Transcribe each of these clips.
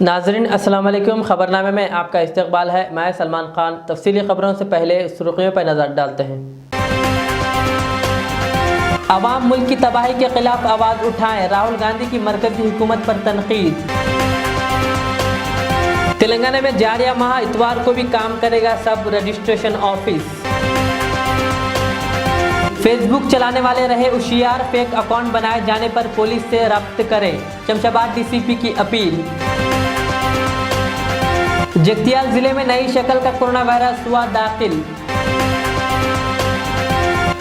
नाज़रीन अस्सलाम वालेकुम। ख़बरनामे में आपका इस्तकबाल है। मैं सलमान खान। तफसीली खबरों से पहले सुर्खियों पर नज़र डालते हैं। अवाम मुल्क की तबाही के खिलाफ आवाज़ उठाएं, राहुल गांधी की मरकज़ी हुकूमत पर तनकीद। तेलंगाना में जारिया माह इतवार को भी काम करेगा सब रजिस्ट्रेशन ऑफिस। फेसबुक चलाने वाले रहे होशियार, फेक अकाउंट बनाए जाने पर पुलिस से रब्त करें, शमशाबाद डीसीपी की अपील। जगतियाल जिले में नई शक्ल का कोरोना वायरस हुआ दाखिल।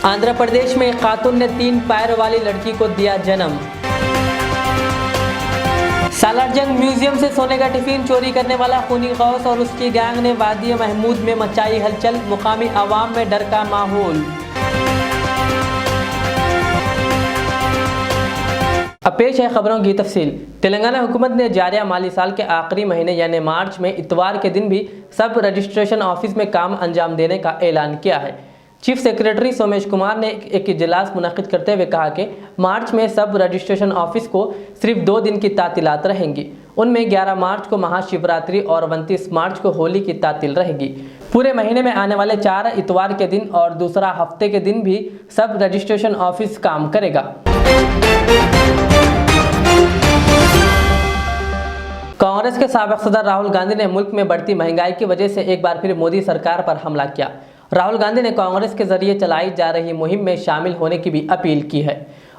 आंध्र प्रदेश में एक खातून ने 3 पैर वाली लड़की को दिया जन्म। सालारजंग म्यूजियम से सोने का टिफिन चोरी करने वाला खूनी गौस और उसकी गैंग ने वादी महमूद में मचाई हलचल, मुकामी आवाम में डर का माहौल। अब पेश है खबरों की तफसील। तेलंगाना हुकूमत ने जारिया माली साल के आखिरी महीने यानी मार्च में इतवार के दिन भी सब रजिस्ट्रेशन ऑफिस में काम अंजाम देने का ऐलान किया है। चीफ सेक्रेटरी सोमेश कुमार ने एक इजलास मुनक्किद करते हुए कहा कि मार्च में सब रजिस्ट्रेशन ऑफिस को सिर्फ 2 दिन की तातीलात रहेंगी। उनमें 11 मार्च को महाशिवरात्रि और 29 मार्च को होली की तातील रहेगी। पूरे महीने में आने वाले 4 इतवार के दिन और दूसरा हफ्ते के दिन भी सब रजिस्ट्रेशन ऑफिस काम करेगा। कांग्रेस के साबिक सदर राहुल गांधी ने मुल्क में बढ़ती महंगाई की वजह से एक बार फिर मोदी सरकार पर हमला किया। राहुल गांधी ने कांग्रेस के जरिए चलाई जा रही मुहिम में शामिल होने की भी अपील की है।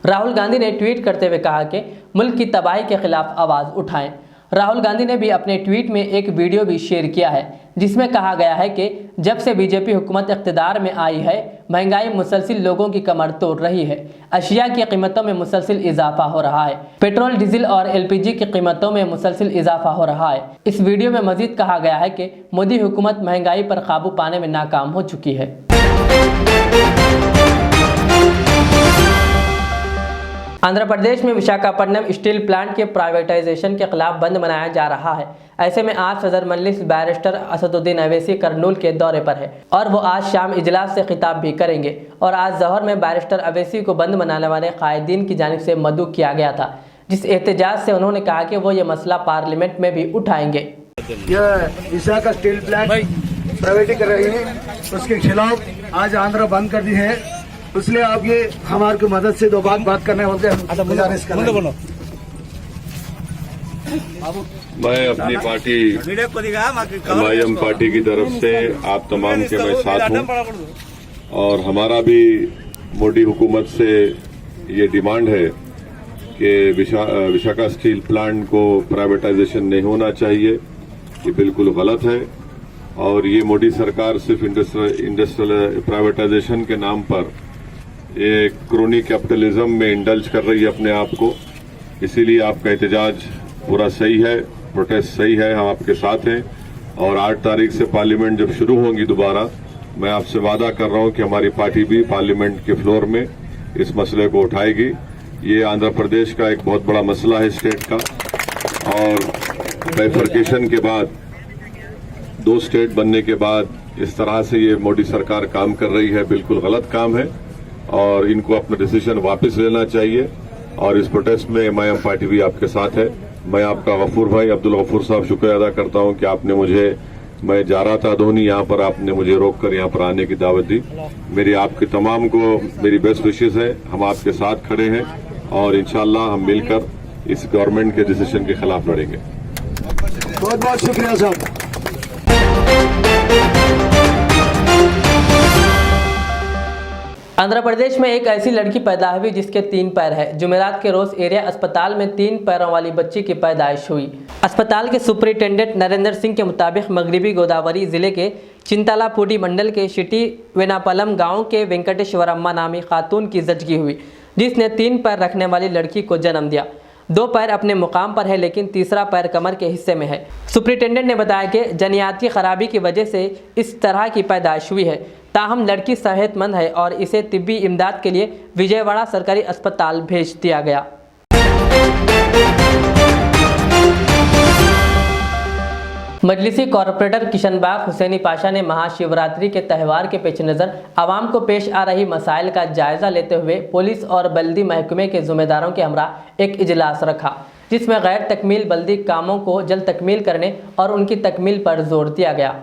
राहुल गांधी ने ट्वीट करते हुए कहा कि मुल्क की तबाही के खिलाफ आवाज़ उठाएं। राहुल गांधी ने भी अपने ट्वीट में एक वीडियो भी शेयर किया है जिसमें कहा गया है कि जब से बीजेपी हुकूमत इख्तिदार में आई है, महंगाई मुसलसिल लोगों की कमर तोड़ रही है। अशिया की कीमतों में मुसलसिल इजाफा हो रहा है। पेट्रोल, डीजल और एलपीजी की कीमतों में मुसलसिल इजाफा हो रहा है। इस वीडियो में मजीद कहा गया है कि मोदी हुकूमत महंगाई पर काबू पाने में नाकाम हो चुकी है। आंध्र प्रदेश में विशाखापट्टनम स्टील प्लांट के प्राइवेटाइजेशन के खिलाफ बंद मनाया जा रहा है। ऐसे में आज सदर मजलिस बैरिस्टर असदुद्दीन अवैसी करनूल के दौरे पर है और वो आज शाम इजलास से खिताब भी करेंगे। और आज जहर में बैरिस्टर अवैसी को बंद मनाने वाले कायदीन की जानिब से मदऊ किया गया था, जिस एहतजाज से उन्होंने कहा कि वो ये मसला पार्लियामेंट में भी उठाएंगे। विशाखा स्टील प्लांट प्राइवेटी कर रही है, उसके खिलाफ आज आंध्र बंद कर दी है। इसलिए आप ये हमारे को मदद से 2 बात करने होते हैं। गुजारिश कर रहे हैं। मैं अपनी पार्टी एमआईएम पार्टी की तरफ से आप तमाम के मैं साथ हूं और हमारा भी मोदी हुकूमत से ये डिमांड है कि विशाखा स्टील प्लांट को प्राइवेटाइजेशन नहीं होना चाहिए। ये बिल्कुल गलत है और ये मोदी सरकार सिर्फ इंडस्ट्रियल प्राइवेटाइजेशन के नाम पर ये क्रोनी कैपिटलिज्म में इंडल्ज कर रही है अपने आप को। इसीलिए आपका एहतजाज पूरा सही है, प्रोटेस्ट सही है, हम आपके साथ हैं। और 8 तारीख से पार्लियामेंट जब शुरू होंगी दोबारा, मैं आपसे वादा कर रहा हूं कि हमारी पार्टी भी पार्लियामेंट के फ्लोर में इस मसले को उठाएगी। ये आंध्र प्रदेश का एक बहुत बड़ा मसला है स्टेट का, और बाइफर्केशन के बाद 2 स्टेट बनने के बाद इस तरह से ये मोदी सरकार काम कर रही है, बिल्कुल गलत काम है और इनको अपना डिसीजन वापस लेना चाहिए। और इस प्रोटेस्ट में एमआईएम पार्टी भी आपके साथ है। मैं आपका गफूर भाई अब्दुल गफूर साहब शुक्रिया अदा करता हूं कि आपने मुझे, मैं जा रहा था धोनी, यहाँ पर आपने मुझे रोककर यहाँ पर आने की दावत दी। मेरी आपके तमाम को मेरी बेस्ट विशेष है। हम आपके साथ खड़े हैं और इंशाल्लाह हम मिलकर इस गवर्नमेंट के डिसीजन के खिलाफ लड़ेंगे। बहुत बहुत शुक्रिया साहब। आंध्र प्रदेश में एक ऐसी लड़की पैदा हुई जिसके 3 पैर है। जुमेरात के रोज एरिया अस्पताल में 3 पैरों वाली बच्ची की पैदाइश हुई। अस्पताल के सुपरिटेंडेंट नरेंद्र सिंह के मुताबिक मगरबी गोदावरी जिले के चिंतालापूडी मंडल के शिटी वेनापलम गांव के वेंकटेश्वरम्मा नामी खातून की जचगी हुई, जिसने 3 पैर रखने वाली लड़की को जन्म दिया। 2 पैर अपने मुकाम पर है लेकिन तीसरा पैर कमर के हिस्से में है। सुपरिटेंडेंट ने बताया कि जनियाती खराबी की वजह से इस तरह की पैदाइश हुई है। ताहम लड़की सेहतमंद है और इसे तिब्बी इमदाद के लिए विजयवाड़ा सरकारी अस्पताल भेज दिया गया। मजलिसी कॉरपोरेटर किशनबाग हुसैनी पाशा ने महाशिवरात्रि के त्यौहार के पेश नज़र आवाम को पेश आ रही मसाइल का जायजा लेते हुए पुलिस और बल्दी महकमे के जिम्मेदारों के हमरा एक इजलास रखा, जिसमें गैर तकमील बल्दी कामों को जल्द तकमील करने और उनकी तकमील पर जोर दिया गया।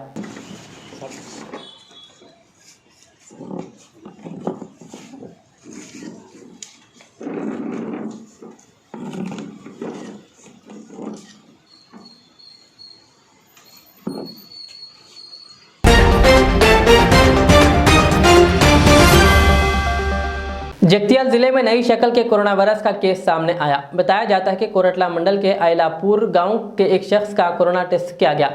जगतियाल जिले में नई शक्ल के कोरोना वायरस का केस सामने आया। बताया जाता है कि कोरटला मंडल के आयलापुर गांव के एक शख्स का कोरोना टेस्ट किया गया,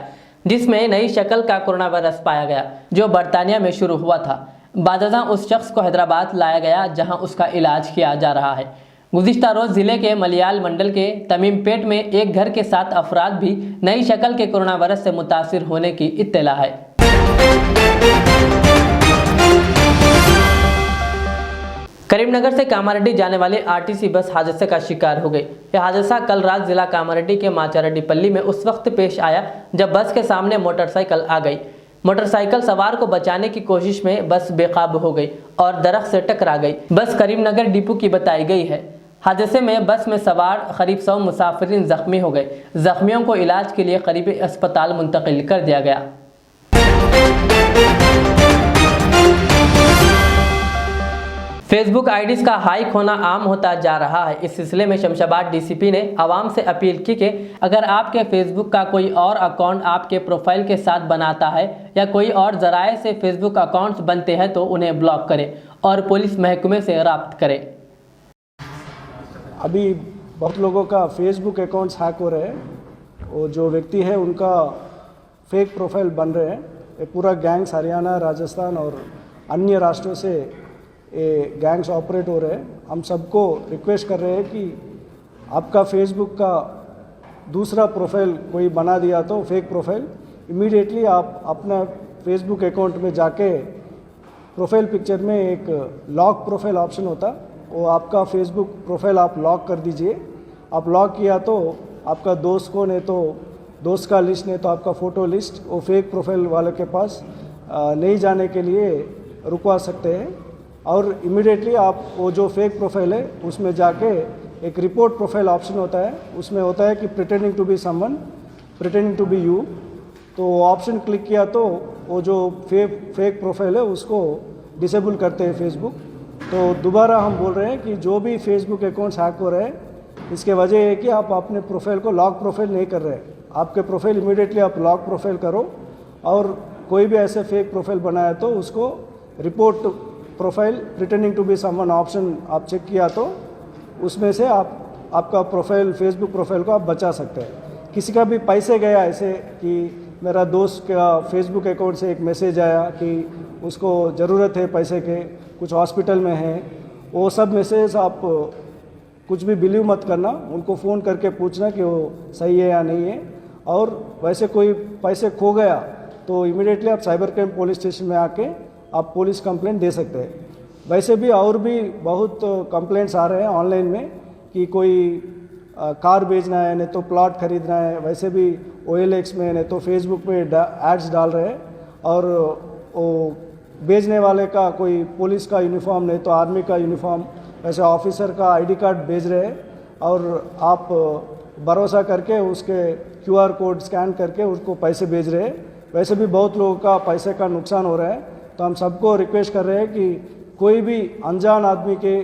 जिसमें नई शक्ल का कोरोना वायरस पाया गया, जो बरतानिया में शुरू हुआ था। बादशाह उस शख्स को हैदराबाद लाया गया, जहां उसका इलाज किया जा रहा है। गुज़िश्ता रोज जिले के मलियाल मंडल के तमीमपेट में एक घर के 7 अफराद भी नई शक्ल के कोरोना वायरस से मुतासिर होने की इत्तला है। करीमनगर से कामारेड्डी जाने वाली आरटीसी बस हादसे का शिकार हो गई। यह हादसा कल रात जिला कामारेड्डी के माचारेड्डी पल्ली में उस वक्त पेश आया जब बस के सामने मोटरसाइकिल आ गई। मोटरसाइकिल सवार को बचाने की कोशिश में बस बेकाबू हो गई और दरख्त से टकरा गई। बस करीमनगर डिपो की बताई गई है। हादसे में बस में सवार करीब 100 मुसाफिरीन जख्मी हो गए। जख्मियों को इलाज के लिए करीबी अस्पताल मुंतकिल कर दिया गया। फेसबुक आईडीज का हाइक होना आम होता जा रहा है। इस सिलसिले में शमशाबाद डीसीपी ने आवाम से अपील की कि अगर आपके फेसबुक का कोई और अकाउंट आपके प्रोफाइल के साथ बनाता है या कोई और जराए से फेसबुक अकाउंट्स बनते हैं तो उन्हें ब्लॉक करें और पुलिस महकमे से राब्ता करें। अभी बहुत लोगों का फेसबुक अकाउंट्स हैक हो रहे हैं। वो जो व्यक्ति है उनका फेक प्रोफाइल बन रहे हैं। ये पूरा गैंग्स हरियाणा, राजस्थान और अन्य राष्ट्रों से ये गैंग्स ऑपरेट हो रहे हैं। हम सबको रिक्वेस्ट कर रहे हैं कि आपका फेसबुक का दूसरा प्रोफाइल कोई बना दिया तो फेक प्रोफाइल, इमीडिएटली आप अपना फेसबुक अकाउंट में जाके प्रोफाइल पिक्चर में एक लॉक प्रोफाइल ऑप्शन होता, वो आपका फेसबुक प्रोफाइल आप लॉक कर दीजिए। आप लॉक किया तो आपका दोस्त को, नहीं तो दोस्त का लिस्ट, नहीं तो आपका फ़ोटो लिस्ट वो फेक प्रोफाइल वाले के पास नहीं जाने के लिए रुकवा सकते हैं। और इमीडिएटली आप वो जो फेक प्रोफाइल है उसमें जाके एक रिपोर्ट प्रोफाइल ऑप्शन होता है, उसमें होता है कि pretending to be someone, pretending to be you, तो वो ऑप्शन क्लिक किया तो वो जो फेक प्रोफाइल है उसको डिसेबल करते हैं फेसबुक। तो दोबारा हम बोल रहे हैं कि जो भी फेसबुक अकाउंट्स हैक हो रहे हैं, इसके वजह है कि आप अपने प्रोफाइल को लॉक प्रोफाइल नहीं कर रहे। आपके प्रोफाइल इमीडिएटली आप लॉक प्रोफाइल करो, और कोई भी ऐसे फेक प्रोफाइल बनाया तो उसको report profile pretending to be someone option आप चेक किया तो उसमें से आपका प्रोफाइल, फेसबुक प्रोफाइल को आप बचा सकते हैं। किसी का भी पैसे गया ऐसे कि मेरा दोस्त का फेसबुक अकाउंट से एक मैसेज आया कि उसको ज़रूरत है पैसे के, कुछ हॉस्पिटल में है, वो सब मैसेज आप कुछ भी बिलीव मत करना, उनको फ़ोन करके पूछना कि वो सही है या नहीं है। और वैसे कोई पैसे खो गया तो इमीडिएटली आप साइबर क्राइम पुलिस स्टेशन में आके आप पुलिस कंप्लेंट दे सकते हैं। वैसे भी और भी बहुत कंप्लेंट्स आ रहे हैं ऑनलाइन में कि कोई कार बेचना है, नहीं तो प्लॉट खरीदना है, वैसे भी OLX में, नहीं तो फेसबुक पे एड्स डाल रहे हैं, और वो बेचने वाले का कोई पुलिस का यूनिफॉर्म, नहीं तो आर्मी का यूनिफॉर्म, वैसे ऑफिसर का ID कार्ड भेज रहे हैं, और आप भरोसा करके उसके QR कोड स्कैन करके उसको पैसे भेज रहे हैं। वैसे भी बहुत लोगों का पैसे का नुकसान हो रहा है। तो हम सबको रिक्वेस्ट कर रहे हैं कि कोई भी अनजान आदमी के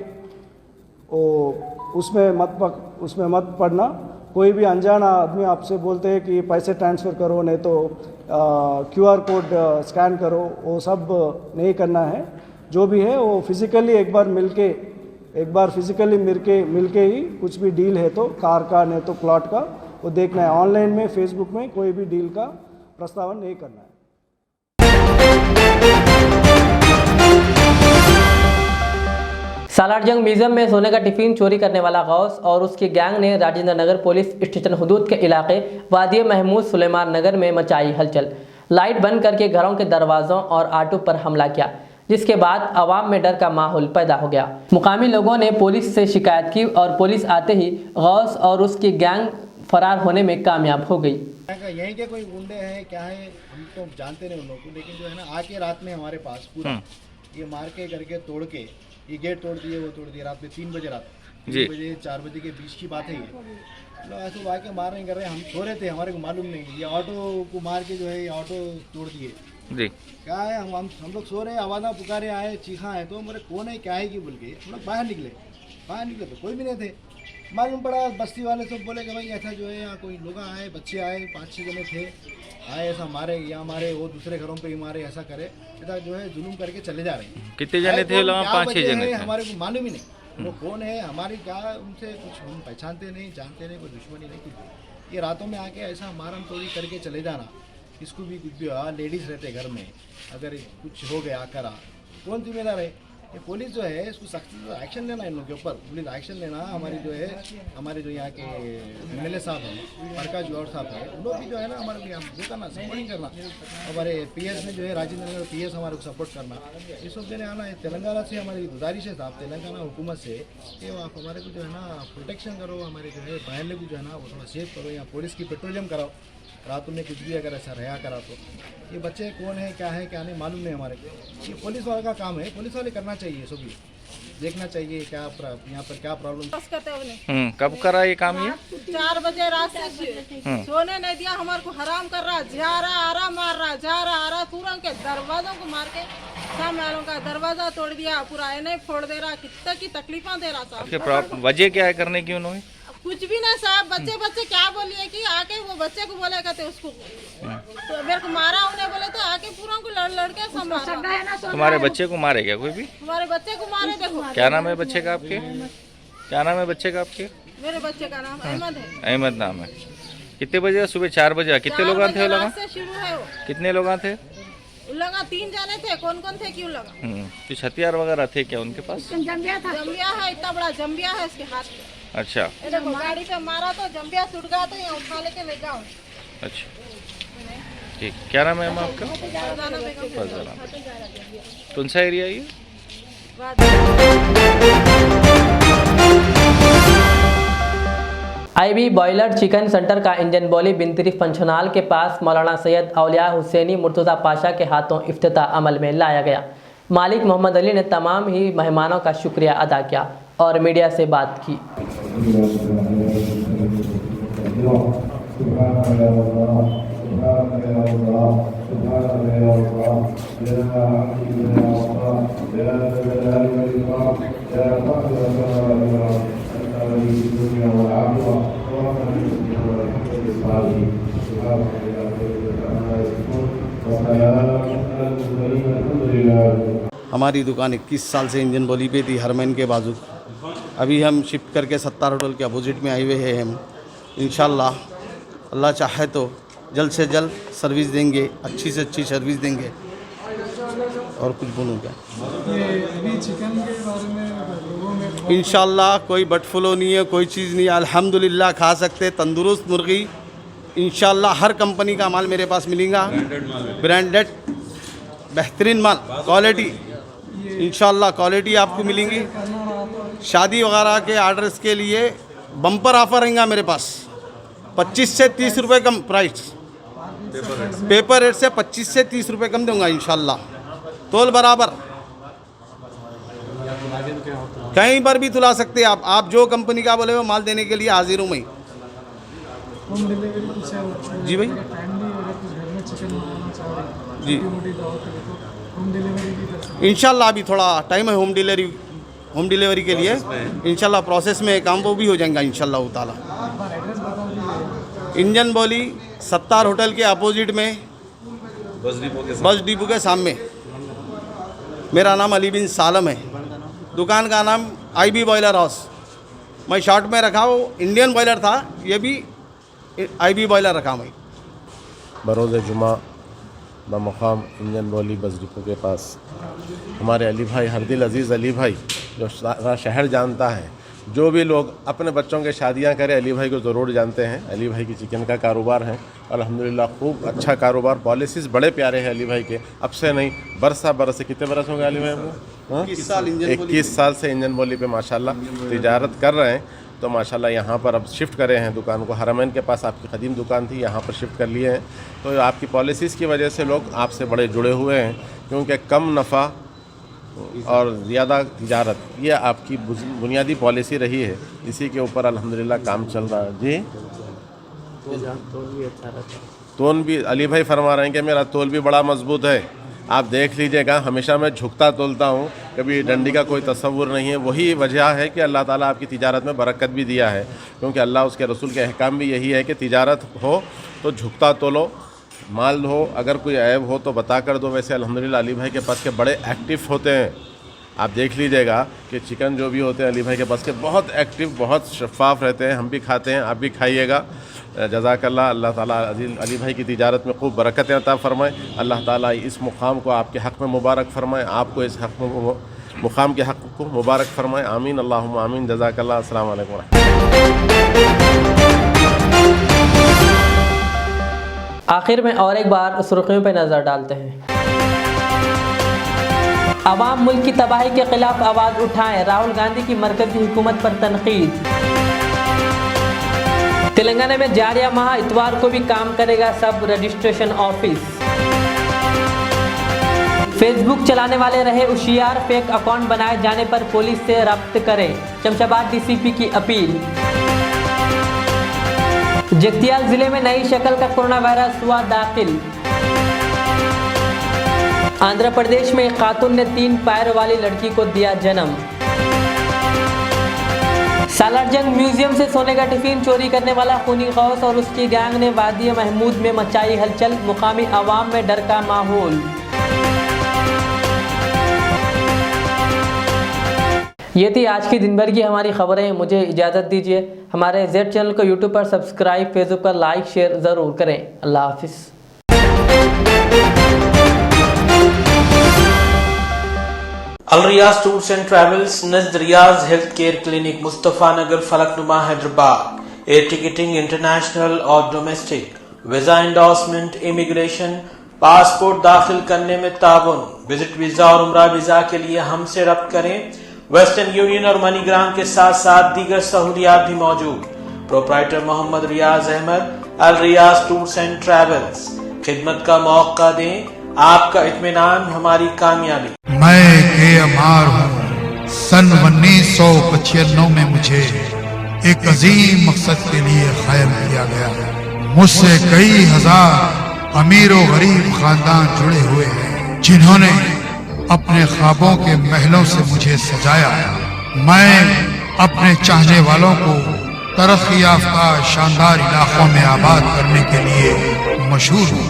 उसमें मत पड़ना। कोई भी अनजान आदमी आपसे बोलते हैं कि पैसे ट्रांसफ़र करो, नहीं तो QR कोड स्कैन करो, वो सब नहीं करना है। जो भी है वो फिज़िकली एक बार फिज़िकली मिलके ही कुछ भी डील है तो कार का, नहीं तो प्लॉट का, वो देखना है। ऑनलाइन में, फेसबुक में कोई भी डील का प्रस्तावन नहीं करना है। सालारजंग म्यूजियम में सोने का टिफिन चोरी करने वाला गौस और उसकी गैंग ने राजेंद्र नगर पुलिस स्टेशन हदूद के इलाके वादी महमूद सुलेमान नगर में मचाई हलचल। लाइट बंद करके घरों के दरवाजों और ऑटो पर हमला किया, जिसके बाद आवाम में डर का माहौल पैदा हो गया। मुकामी लोगों ने पुलिस से शिकायत की और पुलिस आते ही गौस और उसकी गैंग फरार होने में कामयाब हो गई। यहीं के कोई गुंडे हैं क्या है हम तो जानते नहीं उन लोगों को, लेकिन जो है ना आके रात में हमारे पास पूरा ये मार के करके तोड़ के ये गेट तोड़ दिए, वो तोड़ दिए रात में 3 बजे, रात 3 बजे 4 बजे के बीच की बात है ये। लोग ऐसे आके मार नहीं कर रहे, हम सो रहे थे, हमारे को मालूम नहीं, ये ऑटो को मार के जो है ये ऑटो तोड़ दिए जी। क्या है हम लोग सो रहे हैं, आवाज़ा पुकारे आए, चीखा है, तो मेरे कौन है क्या है कि बोल के हम लोग बाहर निकले तो कोई भी नहीं थे। मालूम पड़ा बस्ती वाले सब बोले कि भाई ऐसा जो है यहाँ कोई लोग आए, बच्चे आए, 5-6 जने थे, आए ऐसा मारे, यहाँ मारे, वो दूसरे घरों पे ही मारे, ऐसा करे, ऐसा जो है जुलूम करके चले जा रहे हैं। कितने जने थे लोग? 5-6 जने हमारे को मालूम ही नहीं वो कौन है, हमारी क्या उनसे कुछ हम पहचानते नहीं, जानते नहीं, कोई दुश्मनी नहीं कुछ। ये रातों में आके ऐसा मारम तोड़ी करके चले जाना, इसको भी कुछ भी लेडीज़ रहते घर में, अगर कुछ हो गया करा कौन जिम्मेदार है? ये पुलिस जो है इसको सख्त एक्शन लेना इन लोगों के ऊपर, पुलिस एक्शन लेना। हमारी जो है हमारे जो यहाँ के MLA साहब हैं, प्रकाश गौड़ साहब है, उन लोग भी जो है ना हमारे को वो करना, सपोर्टिंग करना। हमारे PS में जो है राजेंद्र नगर PS हमारे को सपोर्ट करना, ये सब देने आना है। तेलंगाना से हमारी गुजारिश है साहब, तेलंगाना हुकूमत से कि आप हमारे को जो है ना प्रोटेक्शन करो, हमारे जो है बहन को जो है ना वो थोड़ा सेफ करो, यहाँ पुलिस की पेट्रोलियम कराओ, रातों में कुछ भी अगर ऐसा रहा करा तो। ये बच्चे कौन है क्या है क्या नहीं मालूम नहीं हमारे को, ये पुलिस वाले का काम है, पुलिस वाले करना चाहिए, सब देखना चाहिए क्या यहाँ पर क्या प्रॉब्लम। कब करा ये काम? ये 4 बजे रात से सोने नहीं दिया, हमारे को हराम कर रहा, जा रहा आ रहा, मार रहा, जा रहा आ रहा, पूरा के दरवाजों को मार के सामने वालों का दरवाजा तोड़ दिया, पूरा एने फोड़ दे रहा, कितना की तकलीफा दे रहा साहब। वजह क्या है करने की उन्होंने? कुछ भी ना साहब, बच्चे क्या बोलिए कि आके वो बच्चे को बोले कहते उसको तो मेरे को मारा, उन्हें बोले तो आके पूरा को लड़के संभाला। तुम्हारे बच्चे को मारे क्या कोई भी? हमारे बच्चे को मारे। देखो क्या नाम है बच्चे का आपके? क्या नाम है बच्चे का आपके? मेरे बच्चे का नाम अहमद है। अहमद नाम है। कितने बजे? सुबह 4 बजे। कितने लोग थे? शुरू है वो। कितने लोग थे? लगा 3 जाने थे। कौन कौन थे? क्यों लगा? कुछ हथियार वगैरह थे क्या उनके पास? जंबिया है, इतना बड़ा जंबिया है इसके हाथ में। अच्छा, देखो गाड़ी पे मारा तो जंबिया टूट गया, तो यहाँ उठा लेके ले जाओ। अच्छा ठीक। क्या नाम है आपका? फरजाना। कौन सा एरिया ये? IB बॉयलर चिकन सेंटर का इंजन बॉली बिंतरी पंचनाल के पास मौलाना सैयद औलिया हुसैनी मुर्तज़ा पाशा के हाथों इफ्तिताह अमल में लाया गया। मालिक मोहम्मद अली ने तमाम ही मेहमानों का शुक्रिया अदा किया और मीडिया से बात की। हमारी दुकान 21 साल से इंजन बॉली पे थी, हरमैन के बाजू। अभी हम शिफ्ट करके 70 होटल के अपोजिट में आए हुए हैं हम। इंशाल्लाह अल्लाह चाहे तो जल्द से जल्द सर्विस देंगे, अच्छी से अच्छी सर्विस देंगे। और कुछ बोलूँ क्या? इंशाल्लाह कोई बर्ड फ्लू नहीं है, कोई चीज़ नहीं है, अल्हम्दुलिल्लाह खा सकते। तंदुरुस्त मुर्गी इंशाल्लाह हर कंपनी का माल मेरे पास मिलेगा, ब्रांडेड बेहतरीन माल, क्वालिटी इंशाल्लाह क्वालिटी आपको मिलेंगी। शादी वगैरह के आर्डर्स के लिए बम्पर ऑफर रहेगा मेरे पास। 25 से 30 रुपये कम प्राइस, पेपर रेट से 25 से 30 रुपये कम दूंगा इंशाल्लाह, तोल बराबर। कहीं पर भी तुला सकते हैं आप जो कंपनी का बोले वो माल देने के लिए हाजिर हूँ मैं। जी भाई जी इंशाल्लाह अभी थोड़ा टाइम है होम डिलीवरी के लिए। इंशाल्लाह प्रोसेस में काम वो भी हो जाएगा इंशाल्लाह ताला। इंजन बॉली 70 होटल के अपोजिट में बस डिपो के सामने। मेरा नाम अली बिन सालम है, दुकान का नाम IB बॉयलर हाउस। मैं शॉर्ट में रखा हूँ, इंडियन बॉयलर था, ये भी IB बॉयलर रखा मैं। बरोज़ जुमा बमुकाम इंजन बॉली बस डिपो के पास हमारे अली भाई, हरदिल अज़ीज़ अली भाई, जो सारा शहर जानता है, जो भी लोग अपने बच्चों के शादियां करें अली भाई को ज़रूर जानते हैं। अली भाई की चिकन का कारोबार है, अल्हम्दुलिल्लाह खूब अच्छा कारोबार। पॉलिसीज़ बड़े प्यारे हैं अली भाई के। अब से नहीं, बरस से। कितने बरस हो गए अली भाई को? 21 साल से इंजन बॉली पे माशाल्लाह तिजारत कर रहे हैं। तो माशाल्लाह यहाँ पर अब शिफ्ट करे हैं दुकान को। हरमैन के पास आपकी कदीम दुकान थी, यहाँ पर शिफ्ट कर लिए हैं। तो आपकी पॉलिसीज़ की वजह से लोग आपसे बड़े जुड़े हुए हैं, क्योंकि कम नफ़ा और ज़्यादा तिजारत ये आपकी बुनियादी पॉलिसी रही है। इसी के ऊपर अल्हम्दुलिल्लाह काम चल रहा है। जी तोल भी अली भाई फरमा रहे हैं कि मेरा तोल भी बड़ा मजबूत है। आप देख लीजिएगा, हमेशा मैं झुकता तोलता हूँ, कभी डंडी का कोई तसव्वुर नहीं है। वही वजह है कि अल्लाह ताला आपकी तिजारत में बरकत भी दिया है, क्योंकि अल्लाह उसके रसूल के अहकाम भी यही है कि तिजारत हो तो झुकता तोलो, माल हो अगर कोई ऐब हो तो बता कर दो। वैसे अल्हम्दुलिल्लाह अली भाई के पास के बड़े एक्टिव होते हैं। आप देख लीजिएगा कि चिकन जो भी होते हैं अली भाई के पास के बहुत एक्टिव, बहुत शफाफ रहते हैं। हम भी खाते हैं, आप भी खाइएगा। जज़ाकल्लाह। अल्लाह ताला अली भाई की तिजारत में खूब बरकत अता फरमाए। अल्लाह ताला इस मुकाम को आपके हक़ में मुबारक फरमाए, आपको इस हक़ में मुकाम के हक़ को मुबारक फरमाए। आमीन अल्लाहुम्मा आमीन। जज़ाकल्लाह। अस्सलाम वालेकुम। आखिर में और एक बार सुर्खियों पर नज़र डालते हैं। अवाम मुल्क की तबाही के खिलाफ आवाज़ उठाएं, राहुल गांधी की मरकज़ी हुकूमत पर तनकीद। तेलंगाना में जारिया माह इतवार को भी काम करेगा सब रजिस्ट्रेशन ऑफिस। फेसबुक चलाने वाले रहे होशियार, फेक अकाउंट बनाए जाने पर पुलिस से रब्त करें, शमशाबाद डीसीपी की अपील। जगतियाल जिले में नई शक्ल का कोरोना वायरस हुआ दाखिल। आंध्र प्रदेश में एक खातून ने 3 पैर वाली लड़की को दिया जन्म। सालारजंग म्यूजियम से सोने का टिफिन चोरी करने वाला खूनी गौस और उसकी गैंग ने वादी महमूद में मचाई हलचल, मुकामी आवाम में डर का माहौल। ये थी आज की दिन भर की हमारी खबरें। मुझे इजाज़त दीजिए। हमारे जेड चैनल को यूट्यूब पर सब्सक्राइब, फेसबुक पर लाइक शेयर ज़रूर करें। अल्लाह हाफिज़। Al Riyaz tours and travels, नज़द Riyaz health care clinic, Mustafa Nagar, Falaknuma, Hyderabad. Air ticketing international और domestic, visa endorsement, immigration, passport दाखिल करने में ताउन, विजिट वीजा और उम्रा वीजा के लिए हमसे रब्त करें। वेस्टर्न यूनियन और मनीग्राम के साथ साथ दीगर सहूलियात भी मौजूद। Proprietor Mohammad Riyaz Ahmad, Al Riyaz tours and travels. खिदमत का मौका दें, आपका इत्मीनान हमारी कामयाबी। मैं के हूँ। सन 1995 में मुझे एक अजीम मकसद के लिए कायम किया गया। मुझसे कई हजार अमीर और गरीब खानदान जुड़े हुए हैं, जिन्होंने अपने ख्वाबों के महलों से मुझे सजाया। मैं अपने चाहने वालों को तरक्की याफ्ता शानदार इलाकों में आबाद करने के लिए मशहूर हूँ।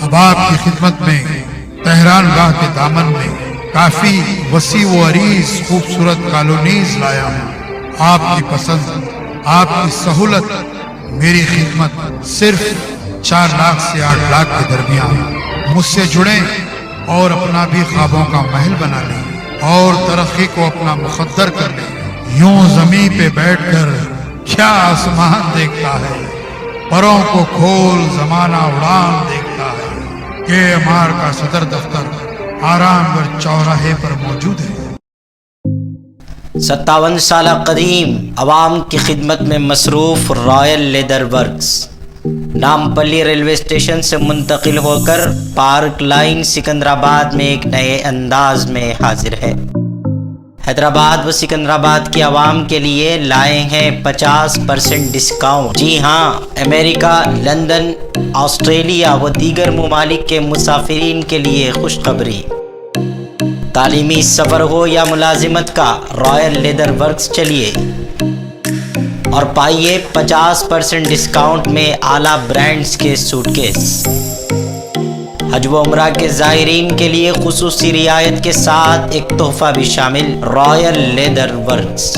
अब आपकी खिदमत में तेहरान गाह के दामन में काफी वसी व अरीज खूबसूरत कॉलोनीज लाया हूँ। आपकी पसंद, आपकी सहूलत, मेरी खिदमत सिर्फ 4 लाख से 8 लाख के दरमियान। मुझसे जुड़े और अपना भी ख्वाबों का महल बना लें और तरक्की को अपना मुकद्दर कर लें। यूं जमीन पे बैठकर क्या आसमान देखता है, परों को खोल जमाना उड़ान देखता है। के एमआर का सदर दफ्तर आरामगढ़ चौराहे पर मौजूद है। 57 साल कदीम अवाम की खिदमत में मसरूफ royal leather works Nampally railway station से मुंतकिल होकर पार्क लाइन सिकंदराबाद में एक नए अंदाज में हाजिर है। हैदराबाद व सिकंदराबाद की आवाम के लिए लाए हैं 50% डिस्काउंट। जी हाँ, अमेरिका, लंदन, ऑस्ट्रेलिया व दीगर ममालिक के मुसाफिरीन के लिए खुशखबरी। तालीमी सफ़र हो या मुलाजिमत का, रॉयल लेदर वर्क्स चलिए और पाइए 50% डिस्काउंट में आला ब्रांड्स के सूटकेस। हज व उम्रा के ज़ायरीन के लिए खुसूसी रियायत के साथ एक तोहफा भी शामिल, रॉयल लेदर वर्क्स।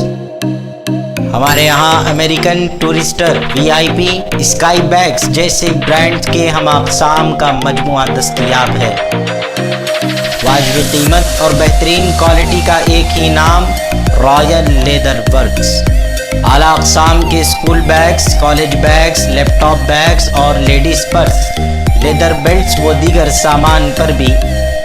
हमारे यहाँ American Tourister, VIP, Sky bags जैसे ब्रांड्स के हम अक़साम का मजमुआ दस्तयाब है। वाजिब कीमत और बेहतरीन क्वालिटी का एक ही नाम, रॉयल लेदर वर्क्स। आला अक़साम के school bags, college bags, laptop bags और लेडीज़ पर्स, लेदर बेल्ट्स व दीगर सामान पर भी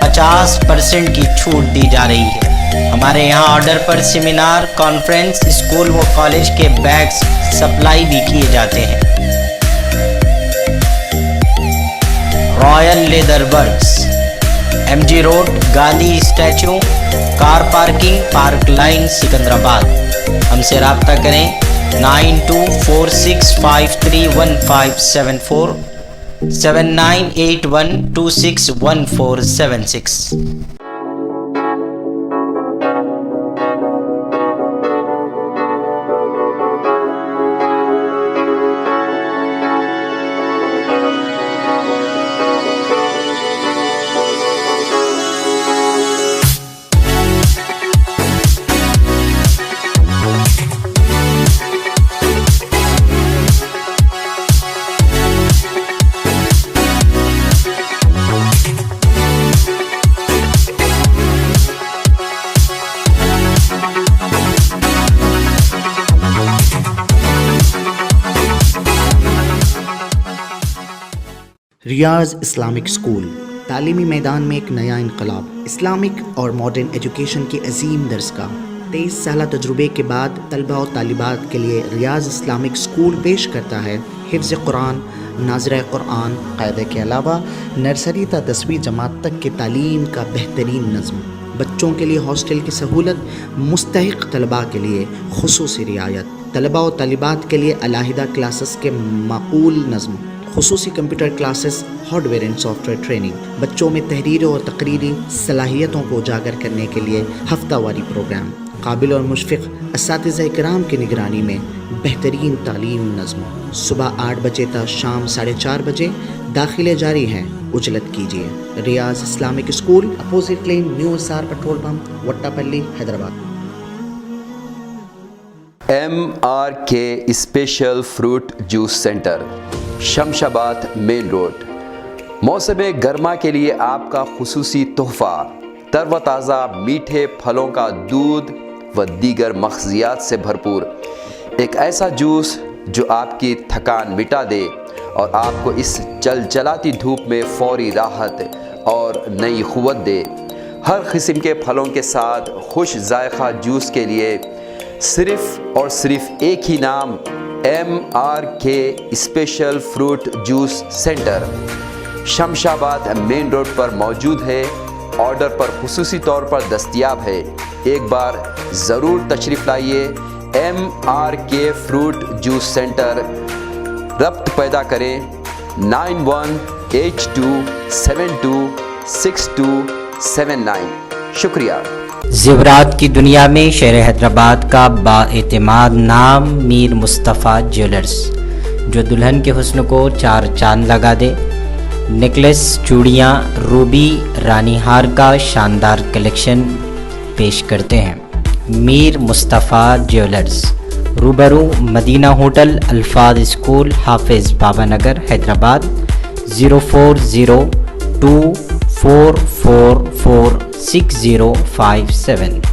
50% की छूट दी जा रही है। हमारे यहाँ ऑर्डर पर सेमिनार, कॉन्फ्रेंस, स्कूल व कॉलेज के बैग्स सप्लाई भी किए जाते हैं। Royal leather works, MG road, Gandhi statue, car parking, park line, Secunderabad. हमसे रब्ता करें 9246531574 7981261476। रियाज इस्लामिक स्कूल तालीमी मैदान में एक नया इनकलाब। इस्लामिक और मॉडर्न एजुकेशन की अजीम दरसगाह। 23 साल तजुर्बे के बाद तलबा और तालिबात के लिए रियाज इस्लामिक स्कूल पेश करता है हिफ्ज़ कुरान, नाज़िरा कुरान, क़ायदे के अलावा नर्सरी ता 10वीं जमात तक की तालीम का बेहतरीन नज़्म। बच्चों के लिए हॉस्टल की सहूलत, मुस्तहिक़ तलबा के लिए खुसूसी रियायत, तलबा और तालिबात के लिए अलहदा क्लासेस के माकूल नज़्म, खुसूसी computer classes, hardware and software training, बच्चों में तहरीरी और तकरीरी सलाहियतों को उजागर करने के लिए हफ्तावारी प्रोग्राम, काबिल और मुशफ़िक़ असातिज़ा इकराम की निगरानी में बेहतरीन तालीम नज़्म। सुबह 8 बजे तक शाम 4:30 बजे दाखिले जारी हैं, उजलत कीजिए। Riyaz Islamic school, opposite lane, new SR petrol pump, Vattapalli, Hyderabad. MRK special fruit juice centre, Shamshabad main road. मौसम गर्मा के लिए आपका खुसूसी तोहफ़ा, तरोताज़ा मीठे फलों का दूध व दीगर मग़ज़ियात से भरपूर एक ऐसा जूस जो आपकी थकान मिटा दे और आपको इस चलचलाती धूप में फौरी राहत और नई क़ुव्वत दे। हर किस्म के फलों के साथ खुश जायका जूस के लिए सिर्फ़ और सिर्फ एक ही नाम, MRK special fruit juice centre Shamshabad main road पर मौजूद है। ऑर्डर पर खुसूसी तौर पर दस्तयाब है। एक बार ज़रूर तशरीफ़ लाइए। MRK फ्रूट जूस सेंटर, रब्त पैदा करें 9182726279। शुक्रिया। ज़ेवरात की दुनिया में शहर हैदराबाद का बाएतिमाद नाम मीर मुस्तफ़ा ज्वेलर्स, जो दुल्हन के हुस्न को 4 चांद लगा दे। नेकलेस, चूड़ियाँ, रूबी, रानी हार का शानदार कलेक्शन पेश करते हैं। मीर मुस्तफ़ा ज्वेलर्स, रूबरू मदीना होटल, अल्फाज स्कूल, हाफिज़ बाबा नगर, हैदराबाद। 0402444657।